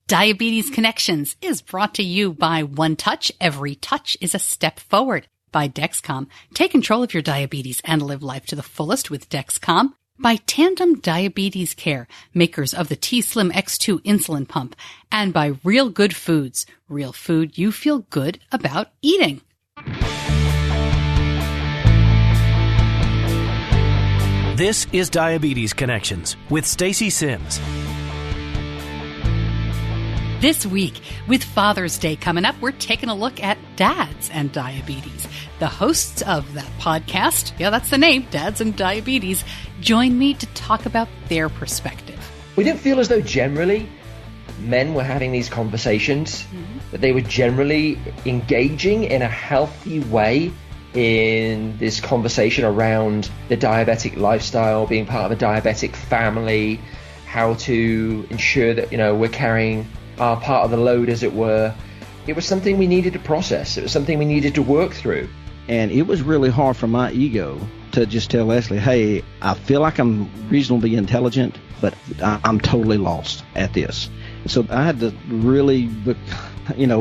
Diabetes Connections is brought to you by One Touch. Every touch is a step forward. By Dexcom. Take control of your diabetes and live life to the fullest with Dexcom. By Tandem Diabetes Care, makers of the T-Slim X2 insulin pump. And by Real Good Foods. Real food you feel good about eating. This is Diabetes Connections with Stacey Sims. This week, with Father's Day coming up, we're taking a look at dads and diabetes. The hosts of that podcast, yeah, that's the name, Dads and Diabetes, join me to talk about their perspective. We didn't feel as though generally men were having these conversations, that they were generally engaging in a healthy way in this conversation around the diabetic lifestyle, being part of a diabetic family, how to ensure that, we're carrying our part of the load, as it were. It was something we needed to process. It was something we needed to work through. And it was really hard for my ego to just tell Leslie, hey, I feel like I'm reasonably intelligent, but I'm totally lost at this. So I had to really,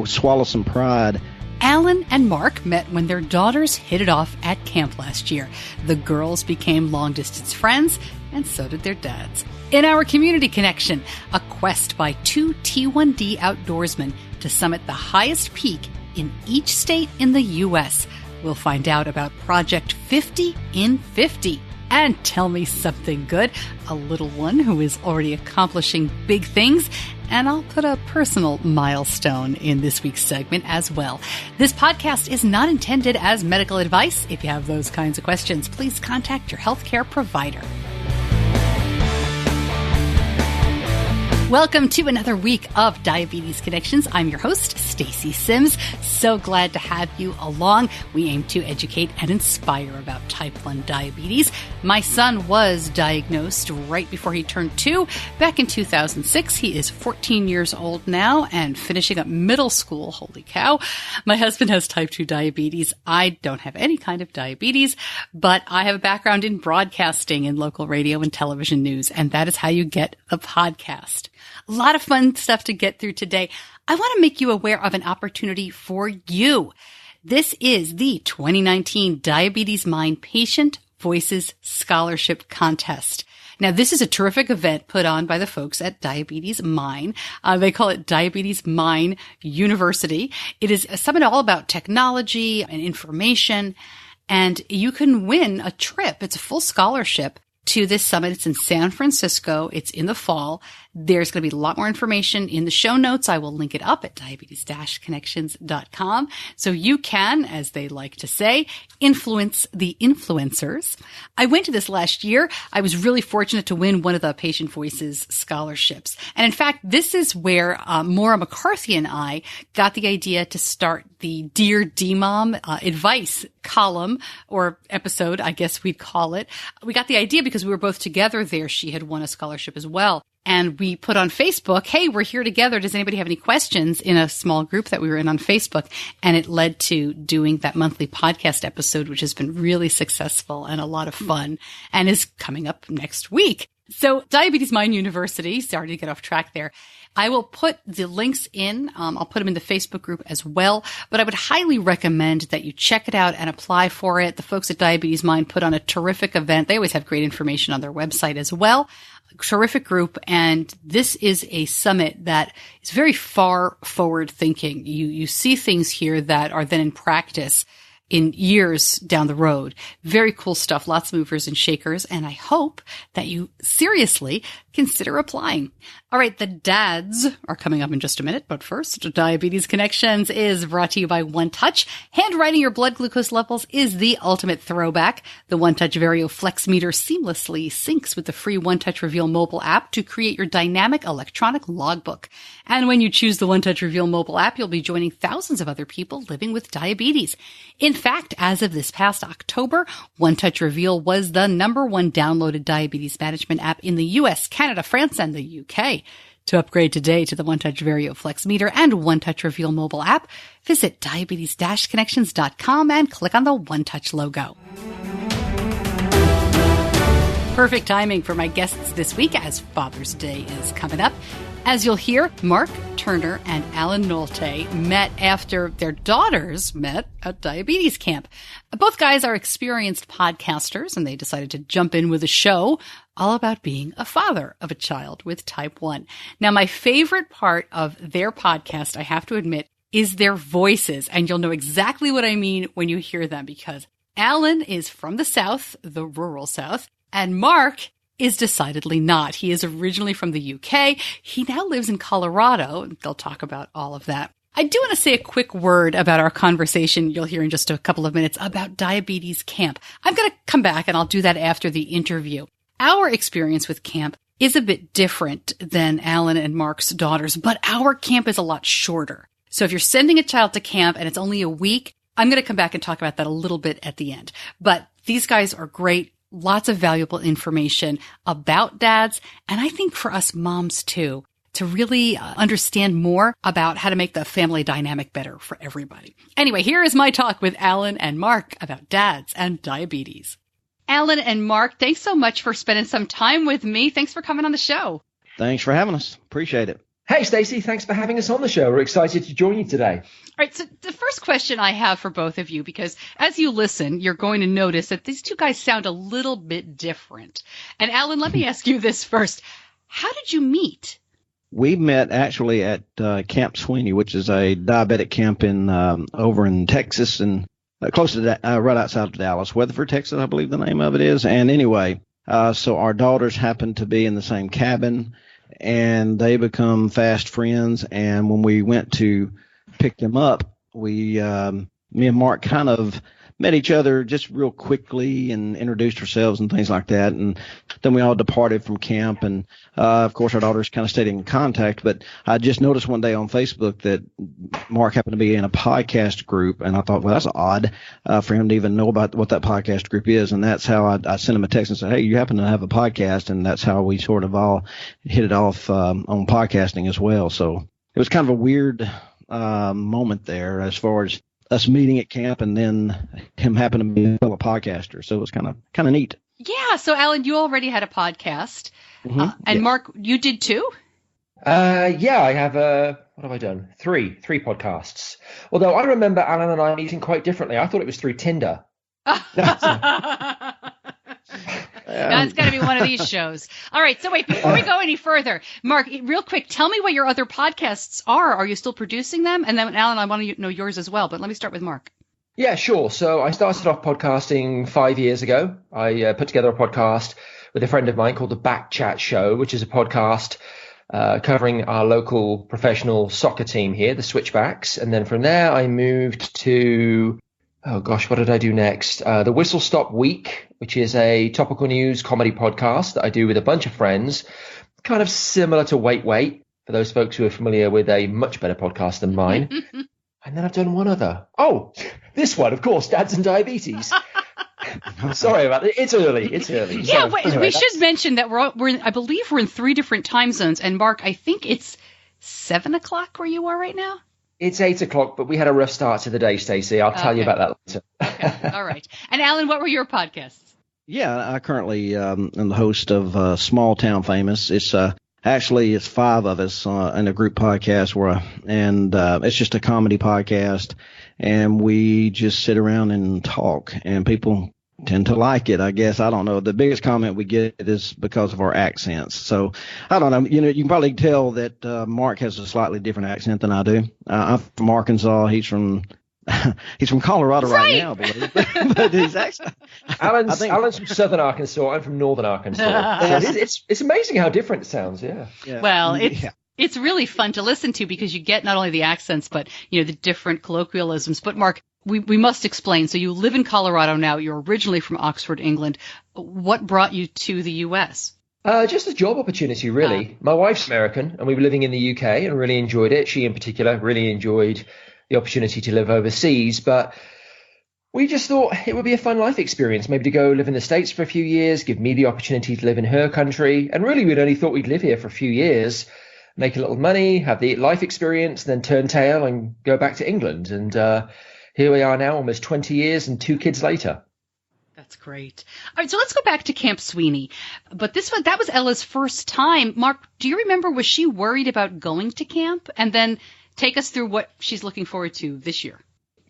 swallow some pride. Alan and Mark met when their daughters hit it off at camp last year. The girls became long-distance friends, and so did their dads. In our community connection, a quest by two T1D outdoorsmen to summit the highest peak in each state in the U.S. We'll find out about Project 50 in 50. And tell me something good, a little one who is already accomplishing big things. And I'll put a personal milestone in this week's segment as well. This podcast is not intended as medical advice. If you have those kinds of questions, please contact your healthcare provider. Welcome to another week of Diabetes Connections. I'm your host, Stacey Sims. So glad to have you along. We aim to educate and inspire about type 1 diabetes. My son was diagnosed right before he turned 2 back in 2006. He is 14 years old now and finishing up middle school. Holy cow. My husband has type 2 diabetes. I don't have any kind of diabetes, but I have a background in broadcasting and local radio and television news, and that is how you get a podcast. A lot of fun stuff to get through today. I want to make you aware of an opportunity for you. This is the 2019 DiabetesMine Patient Voices Scholarship Contest. Now, this is a terrific event put on by the folks at DiabetesMine. They call it DiabetesMine University. It is a summit all about technology and information, and you can win a trip. It's a full scholarship to this summit. It's in San Francisco. It's in the fall. There's going to be a lot more information in the show notes. I will link it up at diabetes-connections.com. So you can, as they like to say, influence the influencers. I went to this last year. I was really fortunate to win one of the Patient Voices scholarships. And in fact, this is where Maura McCarthy and I got the idea to start the Dear DMOM advice column or episode, I guess we'd call it. We got the idea because we were both together there. She had won a scholarship as well. And we put on Facebook, hey, we're here together. Does anybody have any questions, in a small group that we were in on Facebook? And it led to doing that monthly podcast episode, which has been really successful and a lot of fun and is coming up next week. So DiabetesMine University, sorry to get off track there. I will put the links in. I'll put them in the Facebook group as well. But I would highly recommend that you check it out and apply for it. The folks at DiabetesMine put on a terrific event. They always have great information on their website as well. Terrific group. And this is a summit that is very far forward thinking. You see things here that are then in practice in years down the road. Very cool stuff. Lots of movers and shakers. And I hope that you seriously consider applying. All right. The dads are coming up in just a minute. But first, Diabetes Connections is brought to you by One Touch. Handwriting your blood glucose levels is the ultimate throwback. The One Touch Vario Flex Meter seamlessly syncs with the free One Touch Reveal mobile app to create your dynamic electronic logbook. And when you choose the One Touch Reveal mobile app, you'll be joining thousands of other people living with diabetes. In fact, as of this past October, One Touch Reveal was the #1 downloaded diabetes management app in the US, Canada, France, and the UK. To upgrade today to the One Touch Vario Flex Meter and One Touch Reveal mobile app, visit diabetes-connections.com and click on the One Touch logo. Perfect timing for my guests this week as Father's Day is coming up. As you'll hear, Mark Turner and Alan Nolte met after their daughters met at diabetes camp. Both guys are experienced podcasters, and they decided to jump in with a show all about being a father of a child with type 1. Now, my favorite part of their podcast, I have to admit, is their voices, and you'll know exactly what I mean when you hear them, because Alan is from the South, the rural South, and Mark is decidedly not. He is originally from the UK. He now lives in Colorado. They'll talk about all of that. I do want to say a quick word about our conversation you'll hear in just a couple of minutes about diabetes camp. I'm going to come back and I'll do that after the interview. Our experience with camp is a bit different than Alan and Mark's daughters, but our camp is a lot shorter. So if you're sending a child to camp and it's only a week, I'm going to come back and talk about that a little bit at the end. But these guys are great. Lots of valuable information about dads, and I think for us moms too, to really understand more about how to make the family dynamic better for everybody. Anyway, here is my talk with Alan and Mark about dads and diabetes. Alan and Mark, thanks so much for spending some time with me. Thanks for coming on the show. Thanks for having us. Appreciate it. Hey, Stacey, thanks for having us on the show. We're excited to join you today. All right, so the first question I have for both of you, because as you listen, you're going to notice that these two guys sound a little bit different. And Alan, let me ask you this first. How did you meet? We met actually at Camp Sweeney, which is a diabetic camp in over in Texas and close to right outside of Dallas, Weatherford, Texas, I believe the name of it is. And anyway, so our daughters happened to be in the same cabin, and they become fast friends. And when we went to pick them up, me and Mark kind of met each other just real quickly and introduced ourselves and things like that. And then we all departed from camp. And, of course, our daughters kind of stayed in contact. But I just noticed one day on Facebook that Mark happened to be in a podcast group. And I thought, well, that's odd for him to even know about what that podcast group is. And that's how I sent him a text and said, hey, you happen to have a podcast. And that's how we sort of all hit it off on podcasting as well. So it was kind of a weird moment there as far as us meeting at camp and then him happening to be a fellow podcaster. So it was kind of neat. Yeah. So Alan, you already had a podcast, and yes. Mark, you did too? Yeah, I have what have I done? Three podcasts. Although I remember Alan and I meeting quite differently. I thought it was through Tinder. That's got to be one of these shows. All right. So wait, before we go any further, Mark, real quick, tell me what your other podcasts are. Are you still producing them? And then Alan, I want to know yours as well, but let me start with Mark. Yeah, sure. So I started off podcasting 5 years ago. I put together a podcast with a friend of mine called The Back Chat Show, which is a podcast covering our local professional soccer team here, the Switchbacks. And then from there, I moved to, oh gosh, what did I do next? The Whistle Stop Week, which is a topical news comedy podcast that I do with a bunch of friends, kind of similar to Wait, for those folks who are familiar with a much better podcast than mine. And then I've done one other. Oh, this one, of course, Dads and Diabetes. Sorry about it. It's early. Yeah, so, anyway, we should mention that I believe we're in 3 different time zones. And Mark, I think it's 7 o'clock where you are right now. It's 8 o'clock, but we had a rough start to the day, Stacey. I'll tell you about that later. Okay. All right. And Alan, what were your podcasts? Yeah, I currently am the host of Small Town Famous. It's actually it's 5 of us in a group podcast and it's just a comedy podcast, and we just sit around and talk, and people tend to like it, I guess. I don't know. The biggest comment we get is because of our accents. So I don't know. You can probably tell that Mark has a slightly different accent than I do. I'm from Arkansas. He's from Colorado right now, I believe. But his accent. Alan's from Southern Arkansas. I'm from Northern Arkansas. So it's amazing how different it sounds. Yeah. Well, it's really fun to listen to because you get not only the accents, but the different colloquialisms. But Mark, we must explain. So you live in Colorado now. You're originally from Oxford, England. What brought you to the U.S.? Just a job opportunity, really. My wife's American, and we were living in the UK and really enjoyed it. She, in particular, really enjoyed the opportunity to live overseas. But we just thought it would be a fun life experience, maybe to go live in the States for a few years, give me the opportunity to live in her country. And really, we'd only thought we'd live here for a few years, make a little money, have the life experience, then turn tail and go back to England. And here we are now, almost 20 years and 2 kids later. That's great. All right, so let's go back to Camp Sweeney. But that was Ella's first time. Mark, do you remember, was she worried about going to camp? And then take us through what she's looking forward to this year.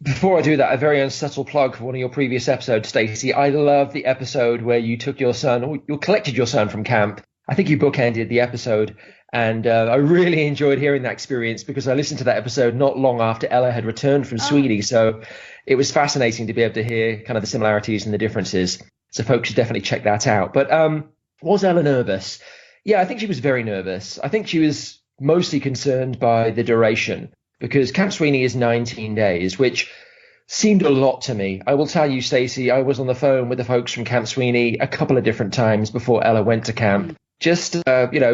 Before I do that, a very unsubtle plug for one of your previous episodes, Stacey. I love the episode where you took your son, or you collected your son from camp. I think you bookended the episode, and I really enjoyed hearing that experience because I listened to that episode not long after Ella had returned from Sweeney. So it was fascinating to be able to hear kind of the similarities and the differences. So folks should definitely check that out. But was Ella nervous? Yeah, I think she was very nervous. I think she was mostly concerned by the duration, because Camp Sweeney is 19 days, which seemed a lot to me. I will tell you, Stacey, I was on the phone with the folks from Camp Sweeney a couple of different times before Ella went to camp, just,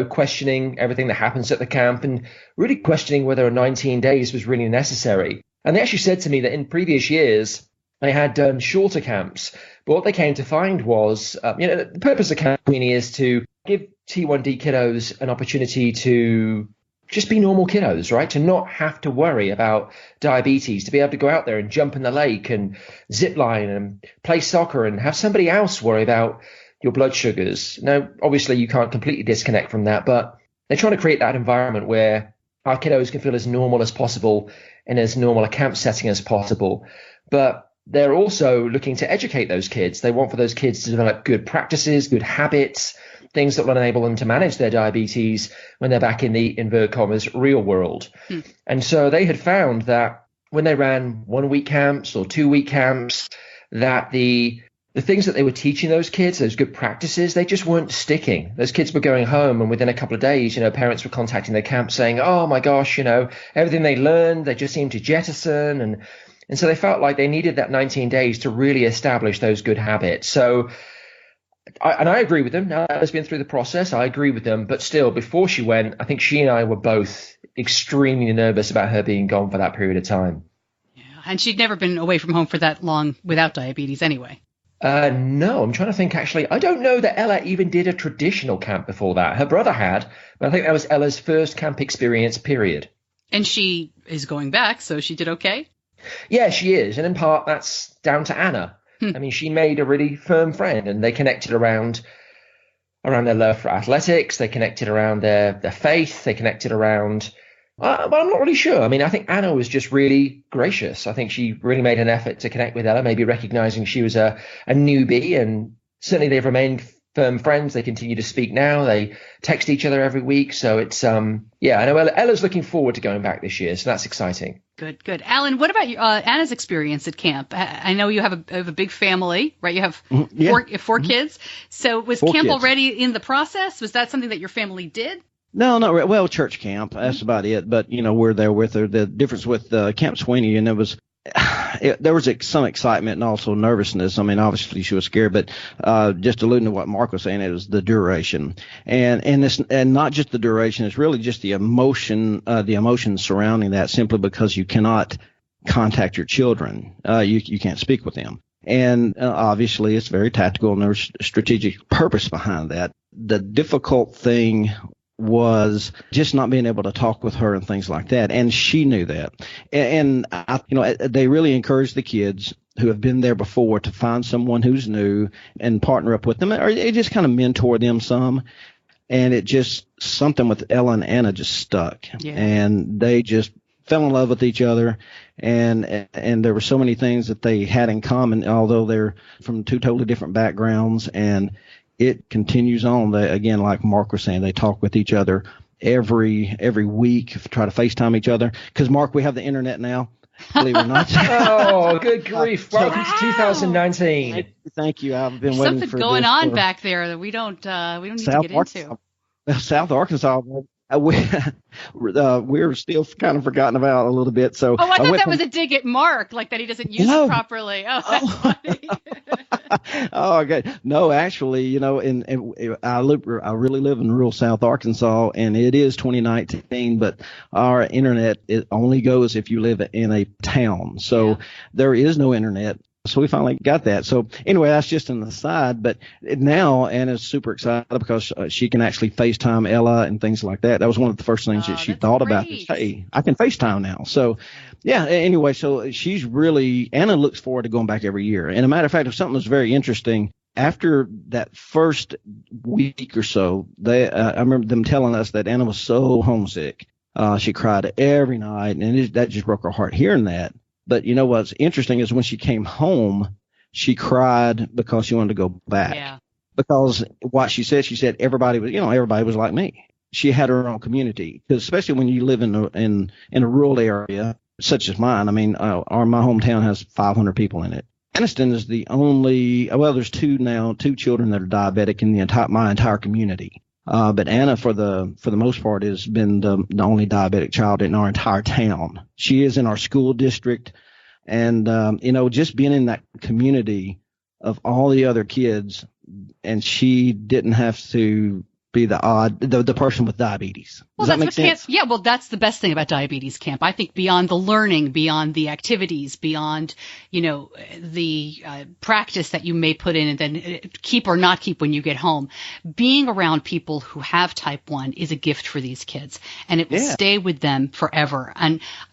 questioning everything that happens at the camp and really questioning whether 19 days was really necessary. And they actually said to me that in previous years, they had done shorter camps. But what they came to find was, the purpose of Camp Sweeney is to give T1D kiddos an opportunity to just be normal kiddos, right? To not have to worry about diabetes, to be able to go out there and jump in the lake and zip line and play soccer and have somebody else worry about your blood sugars. Now, obviously, you can't completely disconnect from that, but they're trying to create that environment where our kiddos can feel as normal as possible in as normal a camp setting as possible. But they're also looking to educate those kids. They want for those kids to develop good practices, good habits, things that will enable them to manage their diabetes when they're back in the, inverted commas, real world. And so they had found that when they ran 1 week camps or 2 week camps, that the things that they were teaching those kids, those good practices, they just weren't sticking. Those kids were going home, and within a couple of days, parents were contacting their camp saying, oh my gosh, everything they learned, they just seemed to jettison. And so they felt like they needed that 19 days to really establish those good habits. So I agree with them. Now Ella's been through the process, I agree with them. But still, before she went, I think she and I were both extremely nervous about her being gone for that period of time. Yeah, and she'd never been away from home for that long without diabetes anyway. No, I'm trying to think, actually. I don't know that Ella even did a traditional camp before that. Her brother had, but I think that was Ella's first camp experience, period. And she is going back, so she did okay? Yeah, she is. And in part, that's down to Anna. I mean, she made a really firm friend, and they connected around their love for athletics. They connected around their faith. They connected around, but I'm not really sure. I mean, I think Anna was just really gracious. I think she really made an effort to connect with Ella, maybe recognizing she was a newbie, and certainly they've remained firm friends. They continue to speak now. They text each other every week. So it's, I know Ella's looking forward to going back this year. So that's exciting. Good. Alan, what about Anna's experience at camp? I know you have a big family, right? You have four kids. So was camp already in the process? Was that something that your family did? No, not really. Well, church camp. That's about it. But, we're there with her. The difference with Camp Sweeney, and there was some excitement and also nervousness. I mean, obviously she was scared, but just alluding to what Mark was saying, it was the duration, and not just the duration. It's really just the emotions surrounding that. Simply because you cannot contact your children, you can't speak with them, and obviously it's very tactical and there's strategic purpose behind that. The difficult thing was just not being able to talk with her and things like that. And she knew that. And they really encourage the kids who have been there before to find someone who's new and partner up with them, or they just kind of mentor them some. And it just, something with Ella and Anna just stuck. Yeah. And they just fell in love with each other. And there were so many things that they had in common, although they're from two totally different backgrounds. And it continues on. Again, like Mark was saying, they talk with each other every week, try to FaceTime each other. Because, Mark, we have the internet now, believe it or not. Oh, good grief. Welcome to 2019. Thank you. I've been waiting for this. Something going on back there that we don't need to get into. South Arkansas. We're still kind of forgotten about a little bit. So I thought that was a dig at Mark, like that he doesn't use it properly. Oh, that's funny. Oh, okay. No, actually, I really live in rural South Arkansas, and it is 2019, but our internet, it only goes if you live in a town. So there is no internet So we finally got that. So anyway, that's just an aside. But now Anna's super excited because she can actually FaceTime Ella and things like that. That was one of the first things that she thought about. Is, hey, I can FaceTime now. So yeah. Anyway, so she's really, Anna looks forward to going back every year. And a matter of fact, if something was very interesting, after that first week or so, I remember them telling us that Anna was so homesick. She cried every night, and that just broke her heart hearing that. But you know what's interesting is when she came home, she cried because she wanted to go back. Yeah. Because what she said everybody was like me. She had her own community, because especially when you live in a rural area such as mine. I mean, my hometown has 500 people in it. Anniston is the only, there's two children that are diabetic in my entire community. But Anna, for the most part, has been the only diabetic child in our entire town. She is in our school district, and just being in that community of all the other kids, and she didn't have to be the person with diabetes. Does that make sense? Yeah, well, that's the best thing about diabetes camp. I think beyond the learning, beyond the activities, beyond, the practice that you may put in and then keep or not keep when you get home, being around people who have type 1 is a gift for these kids, and it will stay with them forever.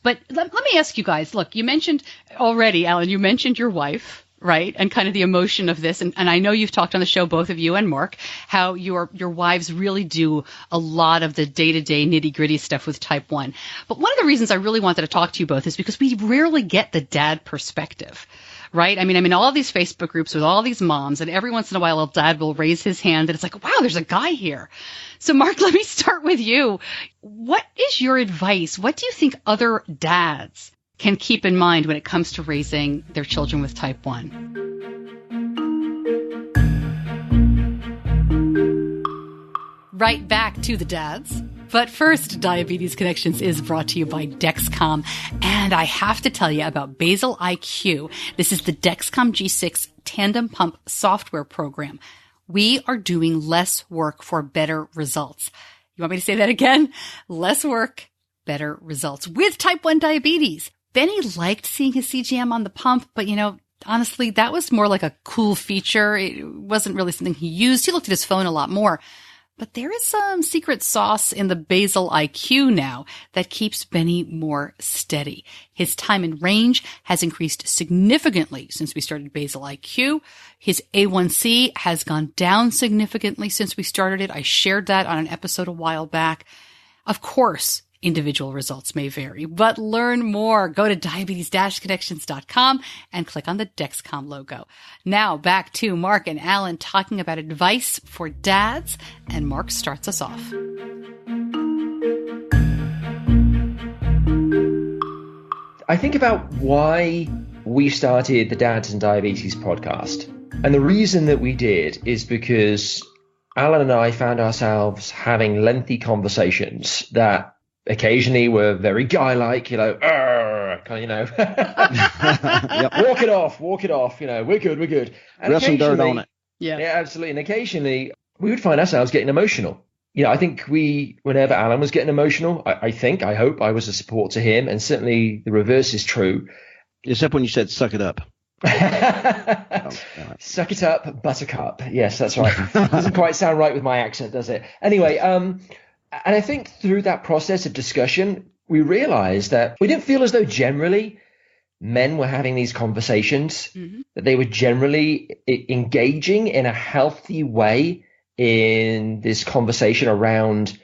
But let me ask you guys, look, you mentioned already, Alan, you mentioned your wife. Right. And kind of the emotion of this. And I know you've talked on the show, both of you and Mark, how your wives really do a lot of the day-to-day nitty-gritty stuff with type 1. But one of the reasons I really wanted to talk to you both is because we rarely get the dad perspective. Right. I mean, all these Facebook groups with all these moms, and every once in a while, a dad will raise his hand and it's like, wow, there's a guy here. So Mark, let me start with you. What is your advice? What do you think other dads can keep in mind when it comes to raising their children with type 1? Right back to the dads. But first, Diabetes Connections is brought to you by Dexcom. And I have to tell you about Basal IQ. This is the Dexcom G6 tandem pump software program. We are doing less work for better results. You want me to say that again? Less work, better results with type 1 diabetes. Benny liked seeing his CGM on the pump, but honestly, that was more like a cool feature. It wasn't really something he used. He looked at his phone a lot more. But there is some secret sauce in the Basal IQ now that keeps Benny more steady. His time in range has increased significantly since we started Basal IQ. His A1C has gone down significantly since we started it. I shared that on an episode a while back. Of course, individual results may vary, but learn more. Go to diabetes-connections.com and click on the Dexcom logo. Now back to Mark and Alan talking about advice for dads, and Mark starts us off. I think about why we started the Dads and Diabetes podcast. And the reason that we did is because Alan and I found ourselves having lengthy conversations that occasionally were very guy-like, yep. walk it off, we're good. And rub some dirt on it. Yeah, absolutely. And occasionally we would find ourselves getting emotional. I think whenever Alan was getting emotional, I hope I was a support to him, and certainly the reverse is true. Except when you said suck it up. Suck it up, buttercup. Yes, that's right. Doesn't quite sound right with my accent, does it? Anyway, and I think through that process of discussion, we realized that we didn't feel as though generally men were having these conversations, that they were generally engaging in a healthy way in this conversation around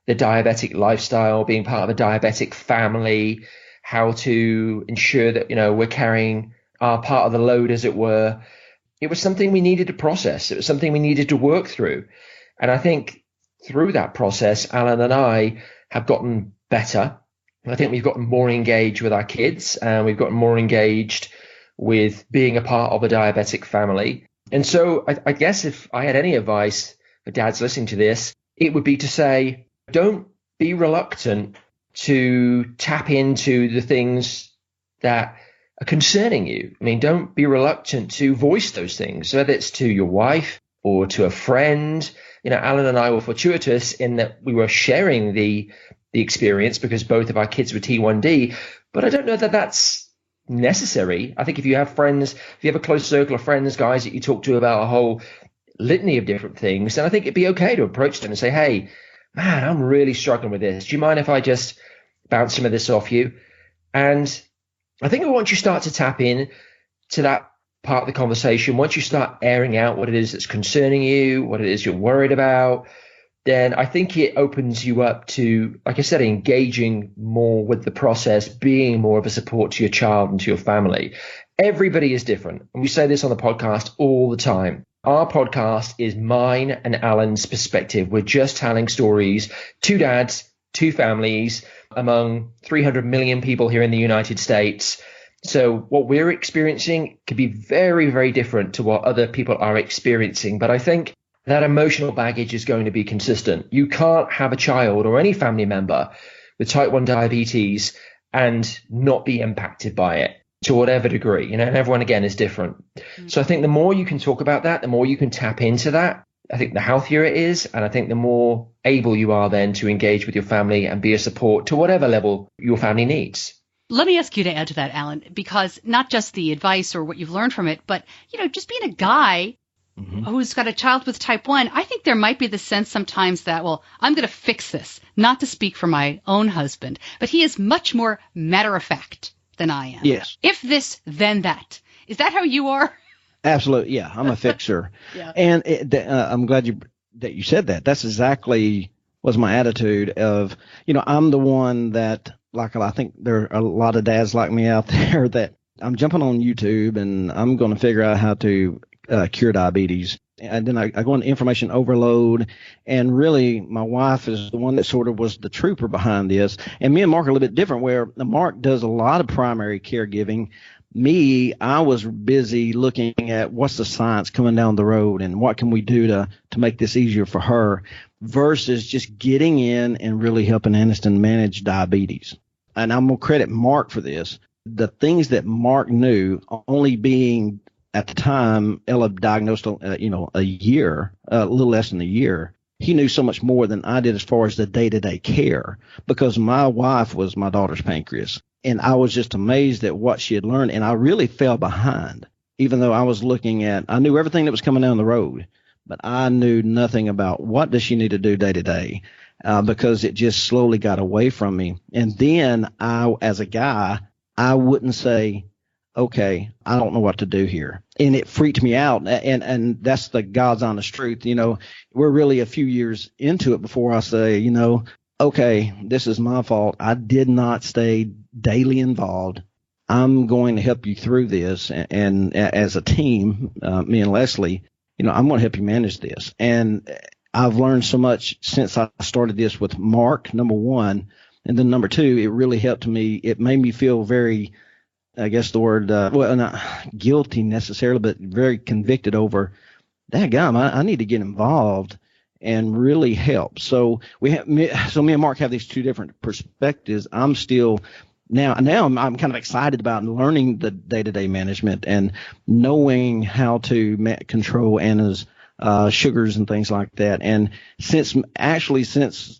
the diabetic lifestyle, being part of a diabetic family, how to ensure that, we're carrying our part of the load, as it were. It was something we needed to process. It was something we needed to work through. And I think through that process, Alan and I have gotten better. I think we've gotten more engaged with our kids, and we've gotten more engaged with being a part of a diabetic family. And so I guess if I had any advice for dads listening to this, it would be to say, don't be reluctant to tap into the things that are concerning you. I mean, don't be reluctant to voice those things, whether it's to your wife or to a friend. Alan and I were fortuitous in that we were sharing the experience because both of our kids were T1D, but I don't know that that's necessary. I think if you have friends, if you have a close circle of friends, guys that you talk to about a whole litany of different things, then I think it'd be okay to approach them and say, hey, man, I'm really struggling with this. Do you mind if I just bounce some of this off you? And I think once you start to tap in to that part of the conversation, once you start airing out what it is that's concerning you, what it is you're worried about, then I think it opens you up to, like I said, engaging more with the process, being more of a support to your child and to your family. Everybody is different. And we say this on the podcast all the time. Our podcast is mine and Alan's perspective. We're just telling stories, two dads, two families, among 300 million people here in the United States. So what we're experiencing could be very, very different to what other people are experiencing. But I think that emotional baggage is going to be consistent. You can't have a child or any family member with type 1 diabetes and not be impacted by it to whatever degree, and everyone again is different. So I think the more you can talk about that, the more you can tap into that, I think the healthier it is. And I think the more able you are then to engage with your family and be a support to whatever level your family needs. Let me ask you to add to that, Alan, because not just the advice or what you've learned from it, but, just being a guy who's got a child with type 1, I think there might be the sense sometimes that, well, I'm going to fix this, not to speak for my own husband, but he is much more matter of fact than I am. Yes. If this, then that. Is that how you are? Absolutely. Yeah. I'm a fixer. Yeah. And I'm glad that you said that. That's exactly was my attitude of, I'm the one that, like, I think there are a lot of dads like me out there that I'm jumping on YouTube and I'm going to figure out how to cure diabetes. And then I go into information overload. And really, my wife is the one that sort of was the trooper behind this. And me and Mark are a little bit different, where Mark does a lot of primary caregiving. Me, I was busy looking at what's the science coming down the road and what can we do to make this easier for her, versus just getting in and really helping Aniston manage diabetes. And I'm going to credit Mark for this. The things that Mark knew, only being at the time Ella diagnosed, a little less than a year, he knew so much more than I did as far as the day-to-day care, because my wife was my daughter's pancreas. And I was just amazed at what she had learned. And I really fell behind, even though I was I knew everything that was coming down the road, but I knew nothing about what does she need to do day to day, because it just slowly got away from me. And then as a guy, I wouldn't say, okay, I don't know what to do here. And it freaked me out. And that's the God's honest truth. We're really a few years into it before I say, okay, this is my fault. I did not stay daily involved. I'm going to help you through this. And as a team, me and Leslie, I'm going to help you manage this. And I've learned so much since I started this with Mark, number one. And then number two, it really helped me. It made me feel very, I guess the word, not guilty necessarily, but very convicted over, daggum, I need to get involved and really help. So me and Mark have these two different perspectives. I'm still now I'm kind of excited about learning the day-to-day management and knowing how to control Anna's sugars and things like that. And since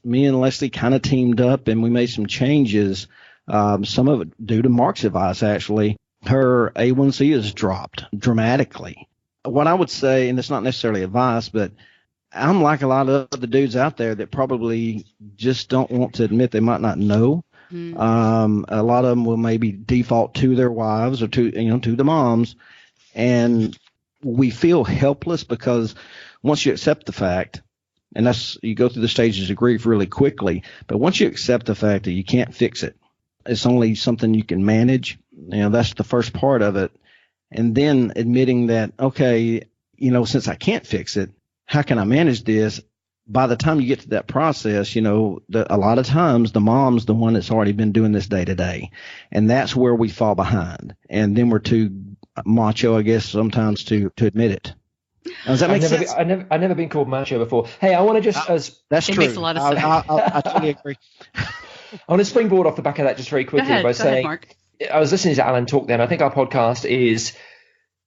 me and Leslie kind of teamed up and we made some changes, some of it due to Mark's advice, actually, her A1C has dropped dramatically. What I would say, and it's not necessarily advice, but I'm like a lot of the dudes out there that probably just don't want to admit they might not know. A lot of them will maybe default to their wives or to the moms. And we feel helpless because once you accept the fact, and you go through the stages of grief really quickly, but once you accept the fact that you can't fix it, it's only something you can manage. That's the first part of it. And then admitting that, okay, since I can't fix it, how can I manage this? By the time you get to that process, a lot of times the mom's the one that's already been doing this day to day. And that's where we fall behind. And then we're too macho, I guess, sometimes to admit it. Now, does that make sense? I've never been called macho before. Hey, I want to just... that's true. It makes a lot of sense. I totally agree. I want to springboard off the back of that just very quickly by saying, Mark. I was listening to Alan talk then. I think our podcast is,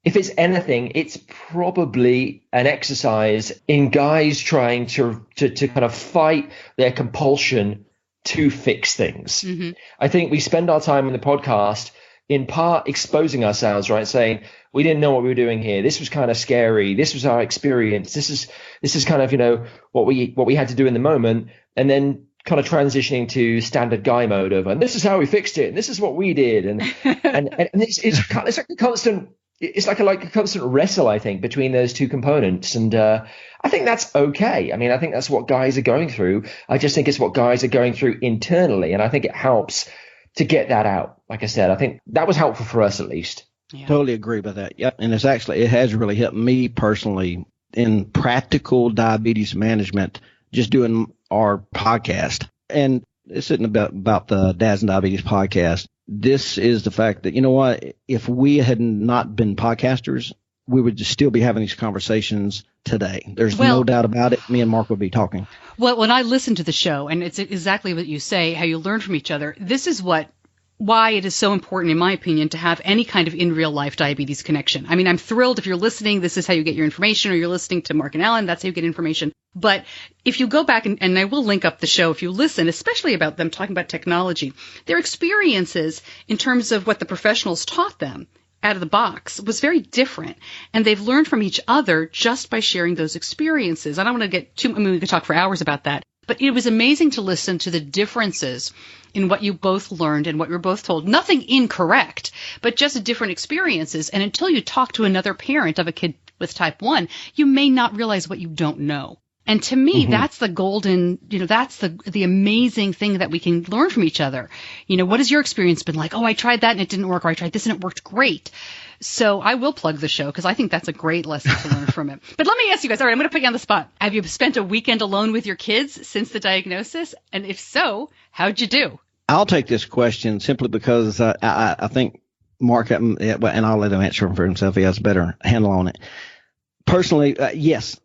if it's anything, it's probably an exercise in guys trying to kind of fight their compulsion to fix things. Mm-hmm. I think we spend our time in the podcast in part exposing ourselves, right? Saying we didn't know what we were doing here. This was kind of scary. This was our experience. This is kind of, what we had to do in the moment. And then kind of transitioning to standard guy mode of, and this is how we fixed it. And this is what we did. And it's like a constant, it's like a constant wrestle, I think, between those two components. And I think that's okay. I mean, I think that's what guys are going through. I just think it's what guys are going through internally. And I think it helps to get that out. Like I said, I think that was helpful for us, at least. Yeah. Totally agree with that. Yep. And it has really helped me personally in practical diabetes management, just doing our podcast. And it's sitting about the Dads and Diabetes podcast. This is the fact that, you know what, if we had not been podcasters, we would just still be having these conversations today. There's no doubt about it. Me and Mark would be talking. Well, when I listen to the show, and it's exactly what you say, how you learn from each other, this is why it is so important, in my opinion, to have any kind of in real life diabetes connection. I mean, I'm thrilled if you're listening, this is how you get your information, or you're listening to Mark and Alan, that's how you get information. But if you go back, and I will link up the show, if you listen, especially about them talking about technology, their experiences in terms of what the professionals taught them out of the box was very different. And they've learned from each other just by sharing those experiences. I don't want to we could talk for hours about that. But it was amazing to listen to the differences in what you both learned and what you were both told. Nothing incorrect, but just different experiences. And until you talk to another parent of a kid with type 1, you may not realize what you don't know. And to me, that's the golden, that's the amazing thing that we can learn from each other. What has your experience been like? Oh, I tried that and it didn't work, or I tried this and it worked great. So I will plug the show because I think that's a great lesson to learn from it. But let me ask you guys, all right, I'm going to put you on the spot. Have you spent a weekend alone with your kids since the diagnosis? And if so, how'd you do? I'll take this question simply because I think Mark, and I'll let him answer for himself. He has a better handle on it. Personally, yes.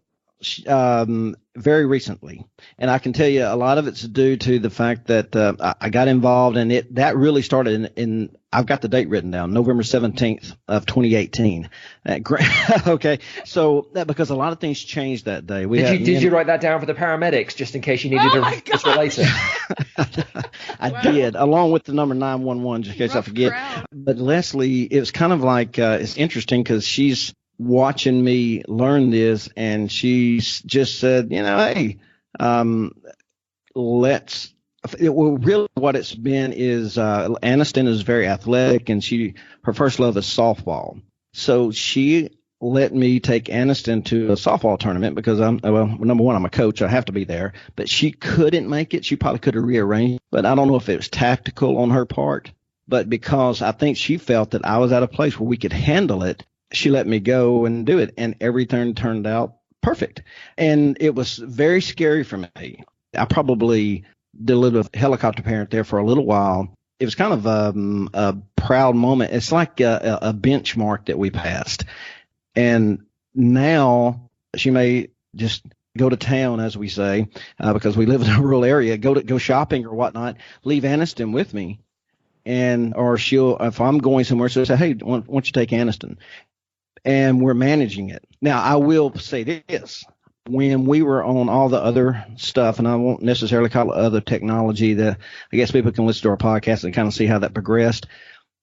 Very recently. And I can tell you a lot of it's due to the fact that I got involved in it. That really started in I've got the date written down, November 17th of 2018. Okay. So because a lot of things changed that day. Did you write that down for the paramedics just in case you needed to whisper later? I did, along with the number 911, just in case I forget. Crowd. But Leslie, it was kind of like, it's interesting because she's watching me learn this, and she just said, hey, really what it's been is Aniston is very athletic, and her first love is softball. So she let me take Aniston to a softball tournament because number one, I'm a coach. I have to be there. But she couldn't make it. She probably could have rearranged, but I don't know if it was tactical on her part. But because I think she felt that I was at a place where we could handle it, she let me go and do it, and everything turned out perfect. And it was very scary for me. I probably did a little helicopter parent there for a little while. It was kind of a proud moment. It's like a benchmark that we passed. And now she may just go to town, as we say, because we live in a rural area, go shopping or whatnot, leave Aniston with me. Or she'll, if I'm going somewhere, she'll say, hey, why don't you take Aniston? And we're managing it. Now, I will say this. When we were on all the other stuff, and I won't necessarily call it other technology, that I guess people can listen to our podcast and kind of see how that progressed.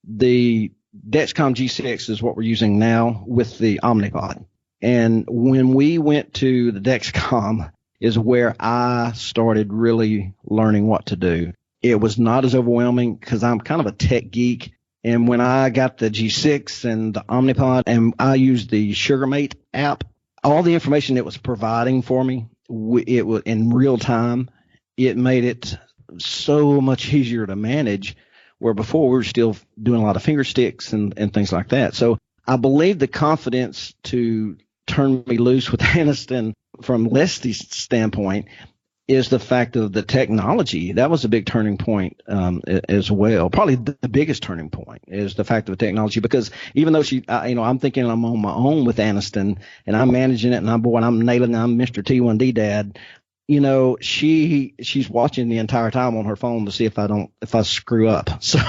The Dexcom G6 is what we're using now with the Omnipod. And when we went to the Dexcom is where I started really learning what to do. It was not as overwhelming because I'm kind of a tech geek. And when I got the G6 and the Omnipod, and I used the SugarMate app, all the information it was providing for me, it was in real time. It made it so much easier to manage, where before we were still doing a lot of finger sticks and things like that. So I believe the confidence to turn me loose with Aniston from Leslie's standpoint is the fact of the technology. That was a big turning point as well. Probably the biggest turning point is the fact of the technology, because even though I'm thinking I'm on my own with Aniston and I'm managing it and I'm nailing it, I'm Mr. T1D Dad. She's watching the entire time on her phone to see if I screw up. So,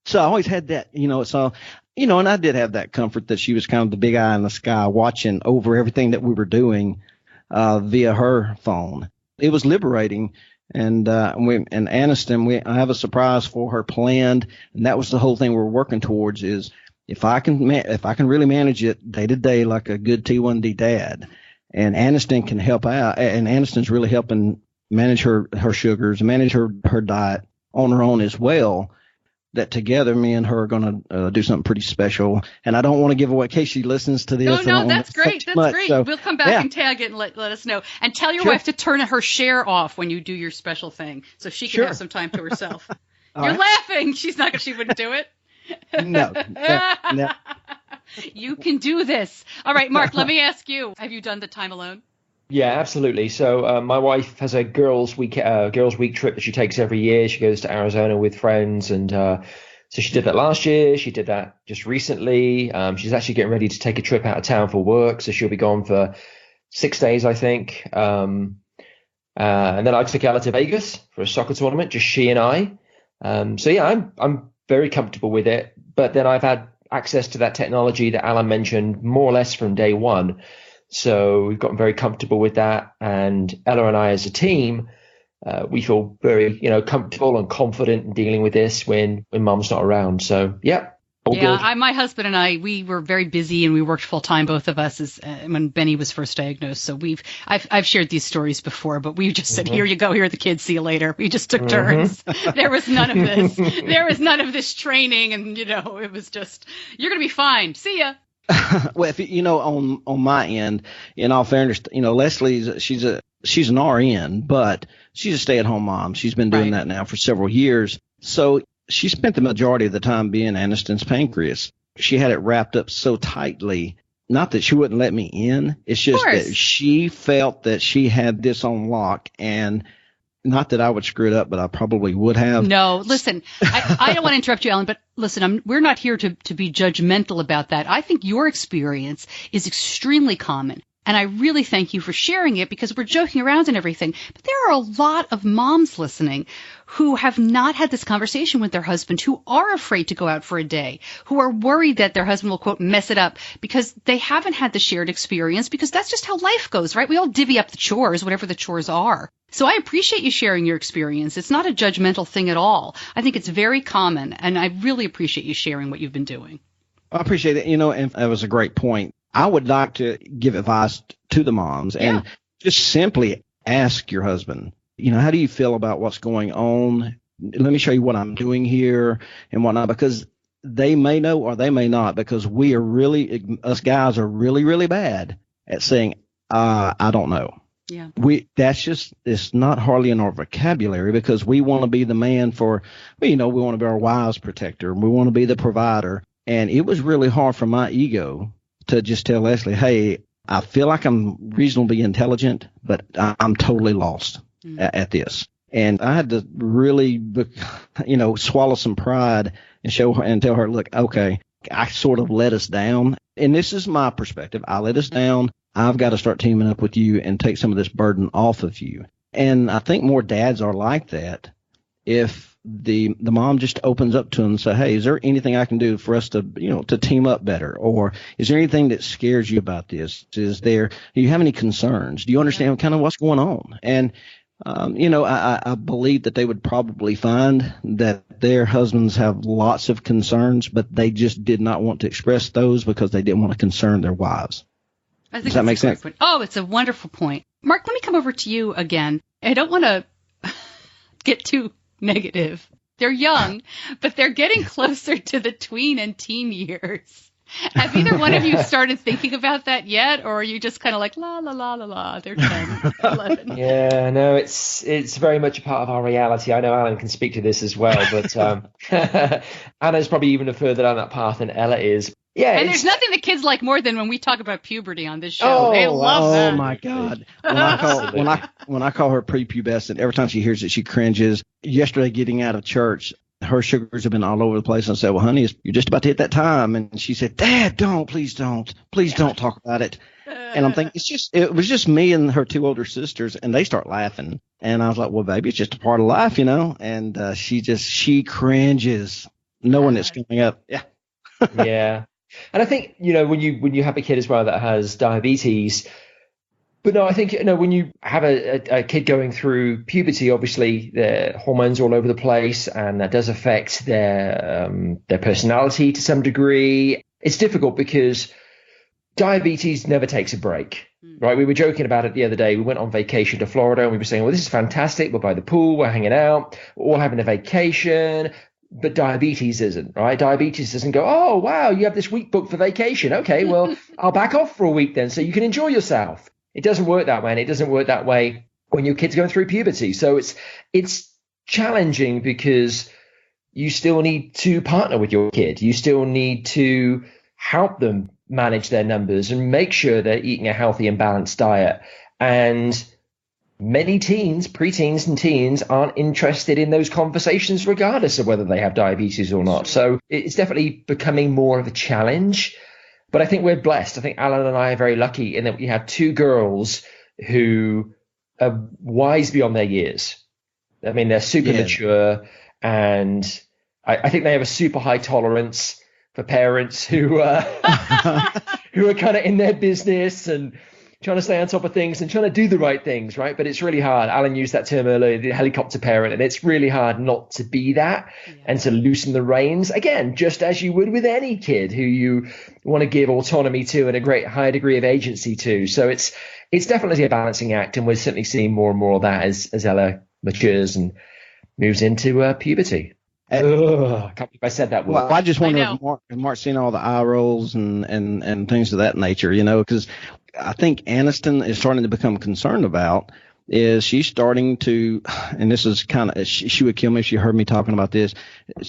so I always had that, and I did have that comfort that she was kind of the big eye in the sky watching over everything that we were doing via her phone. It was liberating And Aniston, I have a surprise for her planned, and that was the whole thing we're working towards. Is if I can really manage it day to day like a good T1D dad, and Aniston can help out, and Aniston's really helping manage her sugars, manage her diet on her own as well. That together, me and her are going to do something pretty special. And I don't want to give away in case she listens to this. No, that's great. That's great. So, we'll come back and tag it and let us know. And tell your wife to turn her share off when you do your special thing so she can have some time to herself. You're laughing. She wouldn't do it. No. You can do this. All right, Mark, let me ask you, have you done the time alone? Yeah, absolutely. So my wife has a girls' week trip that she takes every year. She goes to Arizona with friends, and so she did that last year. She did that just recently. She's actually getting ready to take a trip out of town for work, so she'll be gone for 6 days, I think. And then I took Ella to Vegas for a soccer tournament, just she and I. So yeah, I'm very comfortable with it. But then I've had access to that technology that Alan mentioned more or less from day one. So we've gotten very comfortable with that, and Ella and I, as a team, we feel very, comfortable and confident in dealing with this when Mum's not around. So yeah, all good. My husband and I, we were very busy and we worked full time, both of us, when Benny was first diagnosed. So I've shared these stories before, but we just said, here you go, here are the kids, see you later. We just took turns. There was none of this. There was none of this training, and it was just, you're gonna be fine. See ya. Well, if on my end, in all fairness, Leslie's she's an RN, but she's a stay-at-home mom. She's been doing that now for several years. So she spent the majority of the time being Aniston's pancreas. She had it wrapped up so tightly. Not that she wouldn't let me in. It's just that she felt that she had this on lock, and not that I would screw it up, but I probably would have. No, listen, I don't want to interrupt you, Alan, but listen, we're not here to be judgmental about that. I think your experience is extremely common. And I really thank you for sharing it, because we're joking around and everything. But there are a lot of moms listening who have not had this conversation with their husband, who are afraid to go out for a day, who are worried that their husband will, quote, mess it up because they haven't had the shared experience, because that's just how life goes, right? We all divvy up the chores, whatever the chores are. So I appreciate you sharing your experience. It's not a judgmental thing at all. I think it's very common, and I really appreciate you sharing what you've been doing. I appreciate it. And that was a great point. I would like to give advice to the moms and just simply ask your husband, how do you feel about what's going on? Let me show you what I'm doing here and whatnot, because they may know or they may not, because us guys are really, really bad at saying, I don't know. Yeah. It's not hardly in our vocabulary, because we want to be the man we want to be our wives' protector. We want to be the provider. And it was really hard for my ego to just tell Leslie, hey, I feel like I'm reasonably intelligent, but I'm totally lost at this. And I had to really, swallow some pride and show her and tell her, look, okay, I sort of let us down. And this is my perspective. I let us down. I've got to start teaming up with you and take some of this burden off of you. And I think more dads are like that. If the mom just opens up to him and say, hey, is there anything I can do for us to, to team up better? Or is there anything that scares you about this? Do you have any concerns? Do you understand kind of what's going on? And, I believe that they would probably find that their husbands have lots of concerns, but they just did not want to express those because they didn't want to concern their wives. Does that make sense? Oh, it's a wonderful point. Mark, let me come over to you again. I don't want to get too negative. They're young, but they're getting closer to the tween and teen years. Have either one of you started thinking about that yet, or are you just kind of like, la, la, la, la, la, they're 10, 11? Yeah, no, it's very much a part of our reality. I know Alan can speak to this as well, but Anna's probably even further down that path than Ella is. Yeah, and there's nothing that kids like more than when we talk about puberty on this show. They love that. Oh my God! When I call her prepubescent, every time she hears it, she cringes. Yesterday, getting out of church, her sugars have been all over the place. And I said, well, honey, you're just about to hit that time. And she said, Dad, please don't talk about it. And I'm thinking, it was just me and her two older sisters, and they start laughing. And I was like, well, baby, it's just a part of life, And she cringes knowing it's coming up. Yeah. Yeah. And I think, when you have a kid as well that has diabetes, But no, I think, when you have a kid going through puberty, obviously their hormones all over the place, and that does affect their personality to some degree. It's difficult because diabetes never takes a break, right? We were joking about it the other day. We went on vacation to Florida and we were saying, well, this is fantastic. We're by the pool, we're hanging out, we're all having a vacation. But diabetes isn't, right? Diabetes doesn't go, oh, wow, you have this week booked for vacation. Okay, well, I'll back off for a week then so you can enjoy yourself. It doesn't work that way, and it doesn't work that way when your kid's going through puberty. So it's challenging because you still need to partner with your kid. You still need to help them manage their numbers and make sure they're eating a healthy and balanced diet. And many teens, preteens and teens, aren't interested in those conversations regardless of whether they have diabetes or not. So it's definitely becoming more of a challenge. But I think we're blessed. I think Alan and I are very lucky in that we have two girls who are wise beyond their years. I mean, they're super mature, and I think they have a super high tolerance for parents who are kind of in their business and trying to stay on top of things and trying to do the right things, right? But it's really hard. Alan used that term earlier, the helicopter parent, and it's really hard not to be that and to loosen the reins. Again, just as you would with any kid who you want to give autonomy to and a great high degree of agency to. So it's definitely a balancing act, and we're certainly seeing more and more of that as Ella matures and moves into puberty. I can't believe I said that word. Well, I just wonder if Mark's seen all the eye rolls and things of that nature, because I think Aniston is starting to become concerned about is she's starting to, and this is kind of, she would kill me if she heard me talking about this,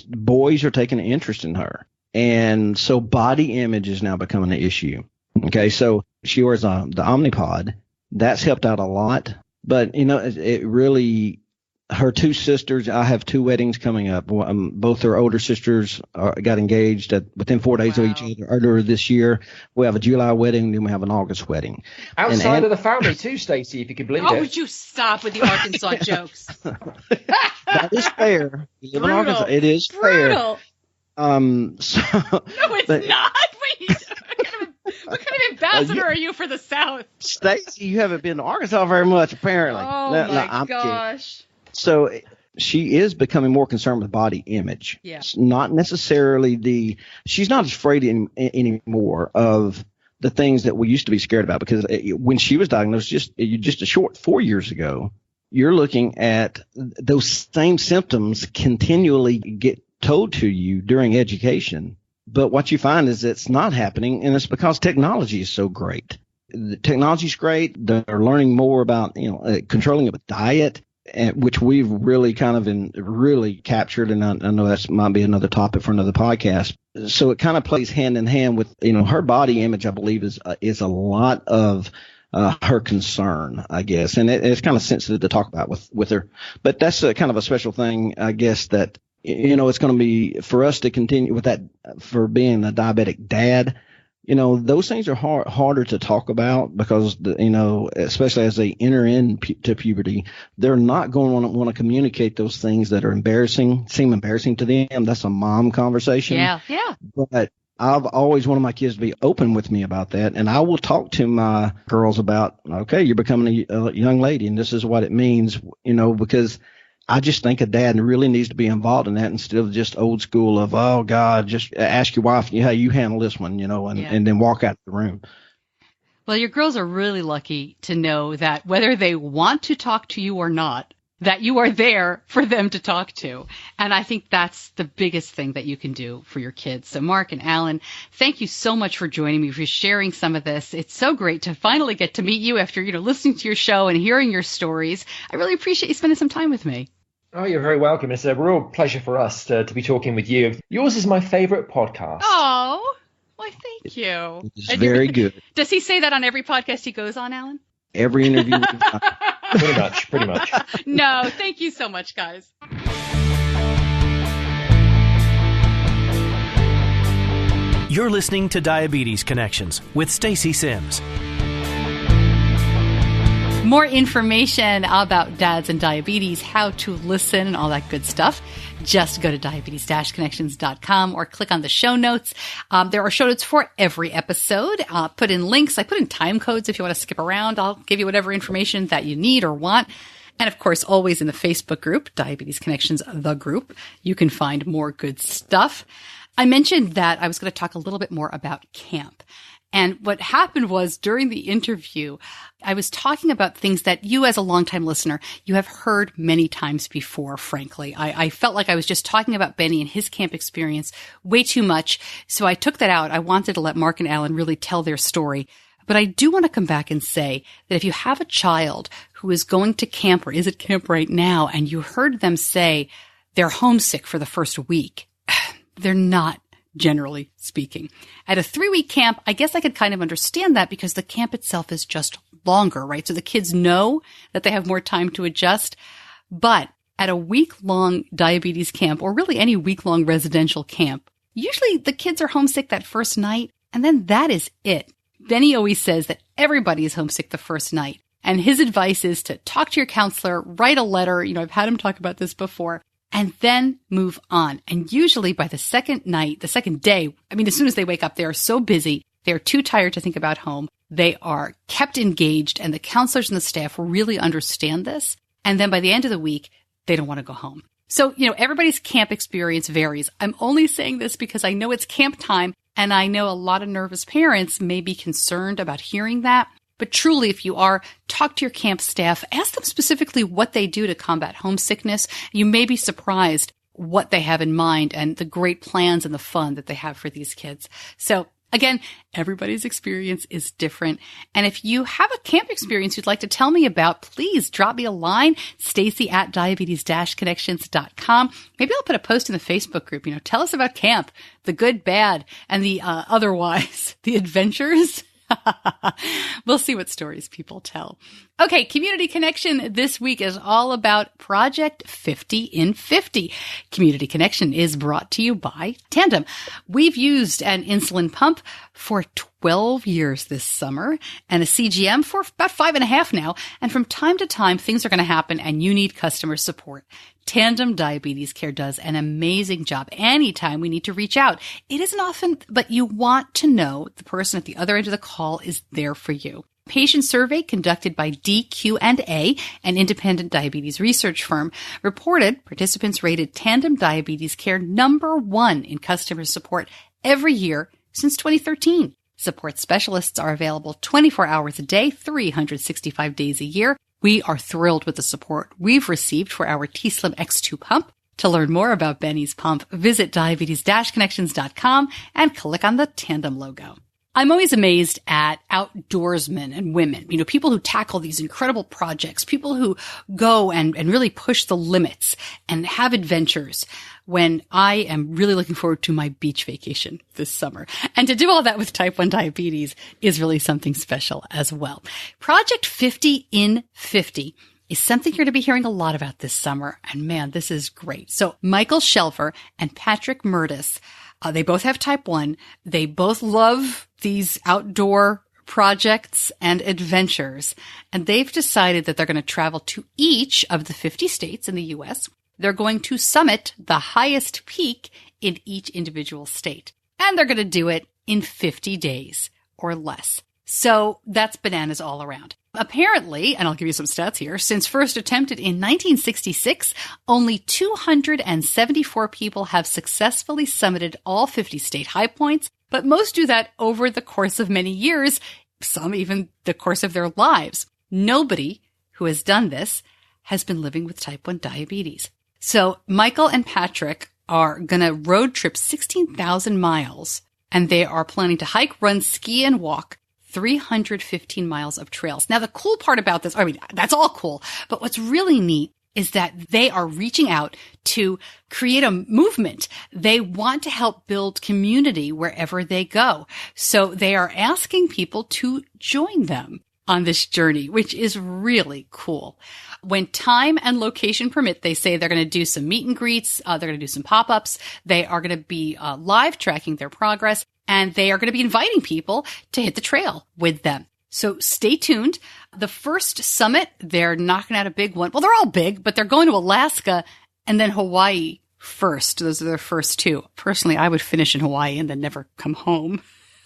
boys are taking an interest in her. And so body image is now becoming an issue. Okay, so she wears the Omnipod. That's helped out a lot. But, it really, her two sisters, I have two weddings coming up. Both her older sisters got engaged within 4 days of each other earlier this year. We have a July wedding, then we have an August wedding. Outside of the family too, Stacey, if you can believe it. Oh, would you stop with the Arkansas jokes? That is fair. You live in Arkansas. It is Brutal. fair. No, it's not. Wait, what kind of ambassador are you for the South? Stacey, you haven't been to Arkansas very much, apparently. Oh, my gosh. Kidding. So she is becoming more concerned with body image. Yeah. It's not necessarily she's not afraid anymore of the things that we used to be scared about, because when she was diagnosed just a short 4 years ago, you're looking at those same symptoms continually get told to you during education. But what you find is it's not happening, and it's because technology is so great. The technology's great. They're learning more about, controlling of a diet, which we've really kind of really captured. And I know that might be another topic for another podcast. So it kind of plays hand in hand with, her body image, I believe is a lot of her concern, I guess. And it's kind of sensitive to talk about with her, but that's kind of a special thing, I guess, that, it's going to be for us to continue with that for being a diabetic dad. Those things are harder to talk about because, especially as they enter into puberty, they're not going to want to communicate those things that are seem embarrassing to them. That's a mom conversation. Yeah. But I've always wanted my kids to be open with me about that. And I will talk to my girls about, okay, you're becoming a young lady and this is what it means, because I just think a dad really needs to be involved in that instead of just old school of, oh, God, just ask your wife, how you handle this one, and then walk out of the room. Well, your girls are really lucky to know that whether they want to talk to you or not, that you are there for them to talk to. And I think that's the biggest thing that you can do for your kids. So Mark and Alan, thank you so much for joining me, for sharing some of this. It's so great to finally get to meet you after, listening to your show and hearing your stories. I really appreciate you spending some time with me. Oh, you're very welcome. It's a real pleasure for us to be talking with you. Yours is my favorite podcast. Oh, well, thank you. It's very good. Does he say that on every podcast he goes on, Alan? Every interview. Pretty much. No, thank you so much, guys. You're listening to Diabetes Connections with Stacey Sims. More information about dads and diabetes, how to listen, and all that good stuff, just go to diabetes-connections.com or click on the show notes. There are show notes for every episode. Put in links. I put in time codes if you want to skip around. I'll give you whatever information that you need or want. And of course, always in the Facebook group, Diabetes Connections, the group, you can find more good stuff. I mentioned that I was going to talk a little bit more about camp. And what happened was during the interview, I was talking about things that you as a longtime listener, you have heard many times before, frankly. I felt like I was just talking about Benny and his camp experience way too much. So I took that out. I wanted to let Mark and Alan really tell their story. But I do want to come back and say that if you have a child who is going to camp or is at camp right now, and you heard them say they're homesick for the first week, they're not, generally speaking. At a 3-week camp, I guess I could kind of understand that because the camp itself is just longer, right? So the kids know that they have more time to adjust. But at a week-long diabetes camp, or really any week-long residential camp, usually the kids are homesick that first night, and then that is it. Benny always says that everybody is homesick the first night. And his advice is to talk to your counselor, write a letter. I've had him talk about this before. And then move on. And usually by the second night, the second day, as soon as they wake up, they are so busy. They're too tired to think about home. They are kept engaged, and the counselors and the staff really understand this. And then by the end of the week, they don't want to go home. So, everybody's camp experience varies. I'm only saying this because I know it's camp time, and I know a lot of nervous parents may be concerned about hearing that. But truly, if you are, talk to your camp staff. Ask them specifically what they do to combat homesickness. You may be surprised what they have in mind and the great plans and the fun that they have for these kids. So again, everybody's experience is different. And if you have a camp experience you'd like to tell me about, please drop me a line, Stacey@diabetes-connections.com. Maybe I'll put a post in the Facebook group. Tell us about camp, the good, bad, and the otherwise, the adventures. We'll see what stories people tell. Okay, Community Connection this week is all about Project 50 in 50. Community Connection is brought to you by Tandem. We've used an insulin pump for 12 years this summer and a CGM for about 5.5 now. And from time to time, things are going to happen and you need customer support. Tandem Diabetes Care does an amazing job. Anytime we need to reach out, it isn't often, but you want to know the person at the other end of the call is there for you. Patient survey conducted by DQ&A, an independent diabetes research firm, reported participants rated Tandem Diabetes Care #1 in customer support every year since 2013. Support specialists are available 24 hours a day, 365 days a year. We are thrilled with the support we've received for our t:slim X2 pump. To learn more about Benny's pump, visit diabetes-connections.com and click on the Tandem logo. I'm always amazed at outdoorsmen and women, people who tackle these incredible projects, people who go and really push the limits and have adventures when I am really looking forward to my beach vacation this summer. And to do all that with type 1 diabetes is really something special as well. Project 50 in 50 is something you're going to be hearing a lot about this summer. And man, this is great. So Michael Shelver and Patrick Murtis, they both have type 1. They both love these outdoor projects and adventures. And they've decided that they're going to travel to each of the 50 states in the U.S. They're going to summit the highest peak in each individual state. And they're going to do it in 50 days or less. So that's bananas all around. Apparently, and I'll give you some stats here, since first attempted in 1966, only 274 people have successfully summited all 50 state high points, but most do that over the course of many years, some even the course of their lives. Nobody who has done this has been living with type 1 diabetes. So Michael and Patrick are going to road trip 16,000 miles, and they are planning to hike, run, ski, and walk 315 miles of trails. Now, the cool part about this, that's all cool, but what's really neat is that they are reaching out to create a movement. They want to help build community wherever they go. So they are asking people to join them on this journey, which is really cool. When time and location permit, they say they're going to do some meet and greets. They're going to do some pop-ups. They are going to be live tracking their progress, and they are going to be inviting people to hit the trail with them. So stay tuned. The first summit, they're knocking out a big one. Well, they're all big, but they're going to Alaska and then Hawaii 1st. Those are their first two. Personally, I would finish in Hawaii and then never come home.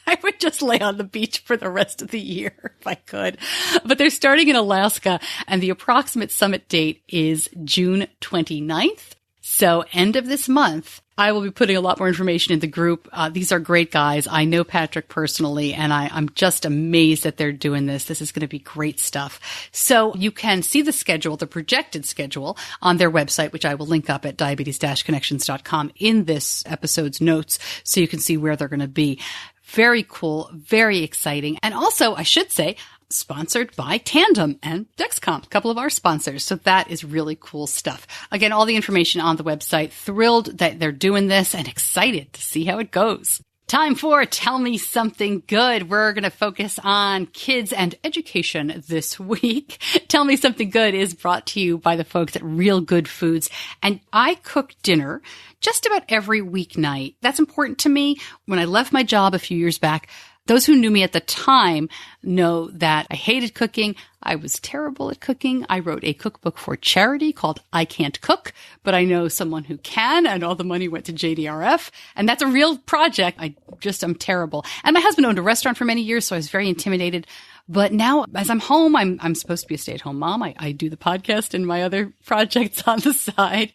I would just lay on the beach for the rest of the year if I could. But they're starting in Alaska, and the approximate summit date is June 29th. So end of this month, I will be putting a lot more information in the group. These are great guys. I know Patrick personally, and I'm just amazed that they're doing this. This is going to be great stuff. So you can see the schedule, the projected schedule, on their website, which I will link up at diabetes-connections.com in this episode's notes, so you can see where they're going to be. Very cool, very exciting. And also, I should say, sponsored by Tandem and Dexcom, a couple of our sponsors. So that is really cool stuff. Again, all the information on the website. Thrilled that they're doing this and excited to see how it goes. Time for Tell Me Something Good. We're going to focus on kids and education this week. Tell Me Something Good is brought to you by the folks at Real Good Foods. And I cook dinner just about every weeknight. That's important to me. When I left my job a few years back, those who knew me at the time know that I hated cooking. I was terrible at cooking. I wrote a cookbook for charity called I Can't Cook, but I know someone who can, and all the money went to JDRF. And that's a real project. I'm terrible. And my husband owned a restaurant for many years, so I was very intimidated. But now, as I'm home, I'm supposed to be a stay-at-home mom. I do the podcast and my other projects on the side.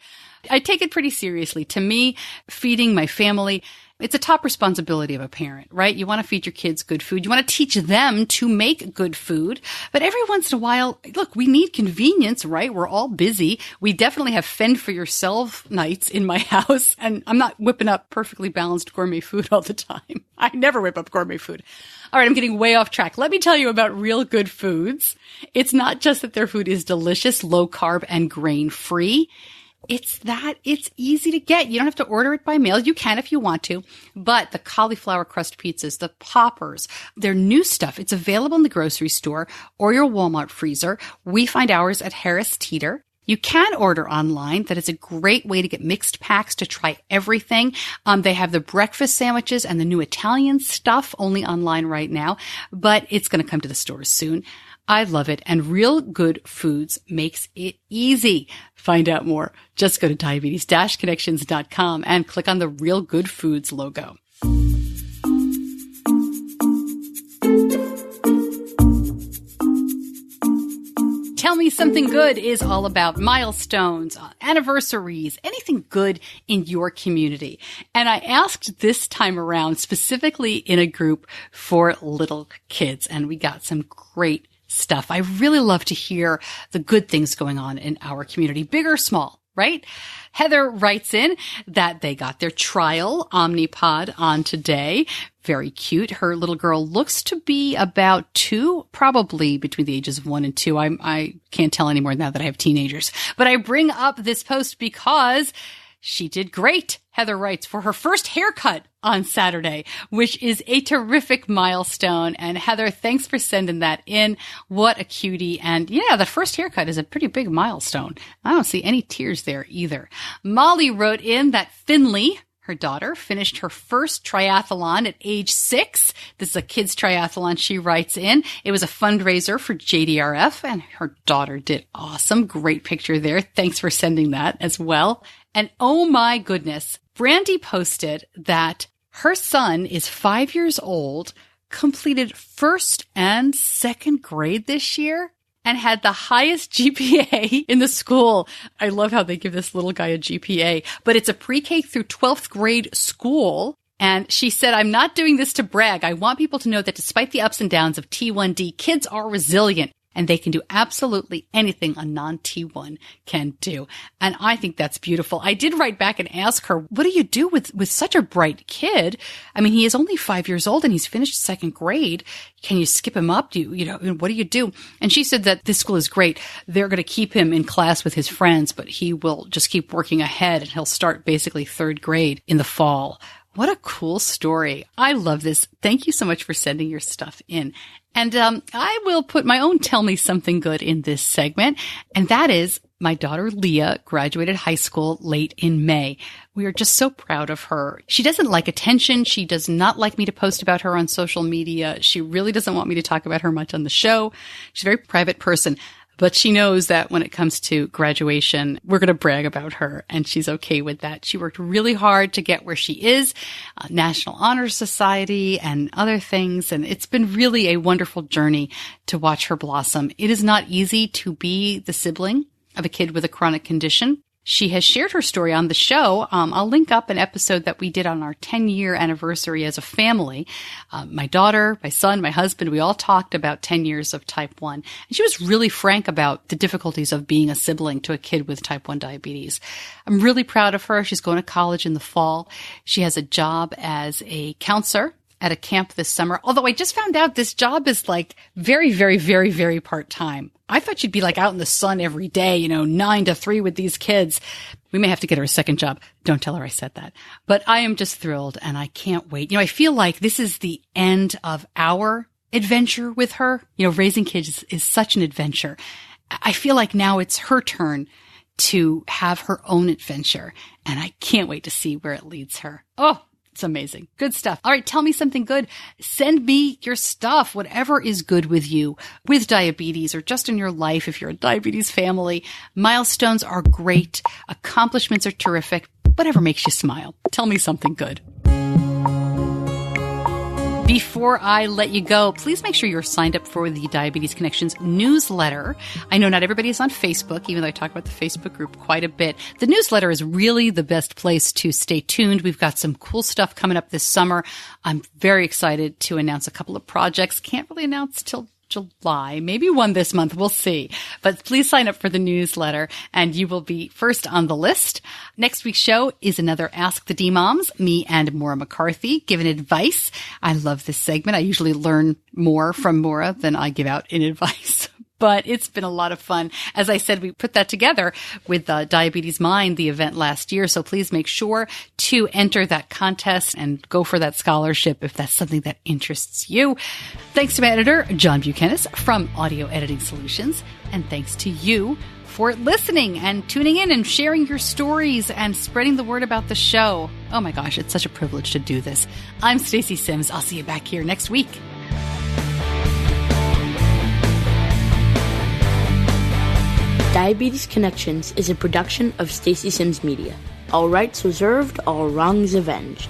I take it pretty seriously. To me, feeding my family, it's a top responsibility of a parent, right? You want to feed your kids good food. You want to teach them to make good food. But every once in a while, look, we need convenience, right? We're all busy. We definitely have fend for yourself nights in my house. And I'm not whipping up perfectly balanced gourmet food all the time. I never whip up gourmet food. All right, I'm getting way off track. Let me tell you about Real Good Foods. It's not just that their food is delicious, low carb, and grain free. It's that it's easy to get. You don't have to order it by mail. You can if you want to. But the cauliflower crust pizzas, the poppers, they're new stuff. It's available in the grocery store or your Walmart freezer. We find ours at Harris Teeter. You can order online. That is a great way to get mixed packs to try everything. They have the breakfast sandwiches and the new Italian stuff only online right now, but it's going to come to the stores soon. I love it. And Real Good Foods makes it easy. Find out more. Just go to diabetes-connections.com and click on the Real Good Foods logo. Tell Me Something Good is all about milestones, anniversaries, anything good in your community. And I asked this time around specifically in a group for little kids, and we got some great stuff. I really love to hear the good things going on in our community, big or small, right? Heather writes in that they got their trial Omnipod on today. Very cute. Her little girl looks to be about 2, probably between the ages of 1 and 2. I can't tell anymore now that I have teenagers. But I bring up this post because she did great, Heather writes, for her first haircut on Saturday, which is a terrific milestone. And Heather, thanks for sending that in. What a cutie. And yeah, the first haircut is a pretty big milestone. I don't see any tears there either. Molly wrote in that Finley, her daughter, finished her first triathlon at age 6. This is a kids triathlon, she writes in. It was a fundraiser for JDRF, and her daughter did awesome. Great picture there. Thanks for sending that as well. And oh my goodness, Brandy posted that her son is 5 years old, completed first and second grade this year, and had the highest GPA in the school. I love how they give this little guy a GPA, but it's a pre-K through 12th grade school. And she said, I'm not doing this to brag. I want people to know that despite the ups and downs of T1D, kids are resilient and they can do absolutely anything a non-T1 can do. And I think that's beautiful. I did write back and ask her, what do you do with such a bright kid? I mean, he is only 5 years old and he's finished second grade. Can you skip him up? What do you do? And she said that this school is great. They're going to keep him in class with his friends, but he will just keep working ahead and he'll start basically third grade in the fall. What a cool story. I love this. Thank you so much for sending your stuff in. And I will put my own Tell Me Something Good in this segment, and that is my daughter Leah graduated high school late in May. We are just so proud of her. She doesn't like attention. She does not like me to post about her on social media. She really doesn't want me to talk about her much on the show. She's a very private person. But she knows that when it comes to graduation, we're going to brag about her, and she's okay with that. She worked really hard to get where she is, National Honor Society and other things, and it's been really a wonderful journey to watch her blossom. It is not easy to be the sibling of a kid with a chronic condition. She has shared her story on the show. I'll link up an episode that we did on our 10-year anniversary as a family. My daughter, my son, my husband, we all talked about 10 years of type 1. And she was really frank about the difficulties of being a sibling to a kid with type 1 diabetes. I'm really proud of her. She's going to college in the fall. She has a job as a counselor at a camp this summer. Although I just found out this job is like very, very, very, very part-time. I thought she'd be like out in the sun every day, 9 to 3 with these kids. We may have to get her a second job. Don't tell her I said that. But I am just thrilled and I can't wait. I feel like this is the end of our adventure with her. Raising kids is such an adventure. I feel like now it's her turn to have her own adventure. And I can't wait to see where it leads her. Oh, it's amazing. Good stuff. All right. Tell me something good. Send me your stuff, whatever is good with you, with diabetes or just in your life. If you're a diabetes family, milestones are great. Accomplishments are terrific. Whatever makes you smile. Tell me something good. Before I let you go, please make sure you're signed up for the Diabetes Connections newsletter. I know not everybody is on Facebook, even though I talk about the Facebook group quite a bit. The newsletter is really the best place to stay tuned. We've got some cool stuff coming up this summer. I'm very excited to announce a couple of projects. Can't really announce till July, maybe one this month. We'll see. But please sign up for the newsletter and you will be first on the list. Next week's show is another Ask the D-Moms, me and Maura McCarthy giving advice. I love this segment. I usually learn more from Maura than I give out in advice. But it's been a lot of fun. As I said, we put that together with DiabetesMine, the event last year. So please make sure to enter that contest and go for that scholarship if that's something that interests you. Thanks to my editor, John Buchanan from Audio Editing Solutions. And thanks to you for listening and tuning in and sharing your stories and spreading the word about the show. Oh my gosh, it's such a privilege to do this. I'm Stacey Sims. I'll see you back here next week. Diabetes Connections is a production of Stacey Sims Media. All rights reserved, all wrongs avenged.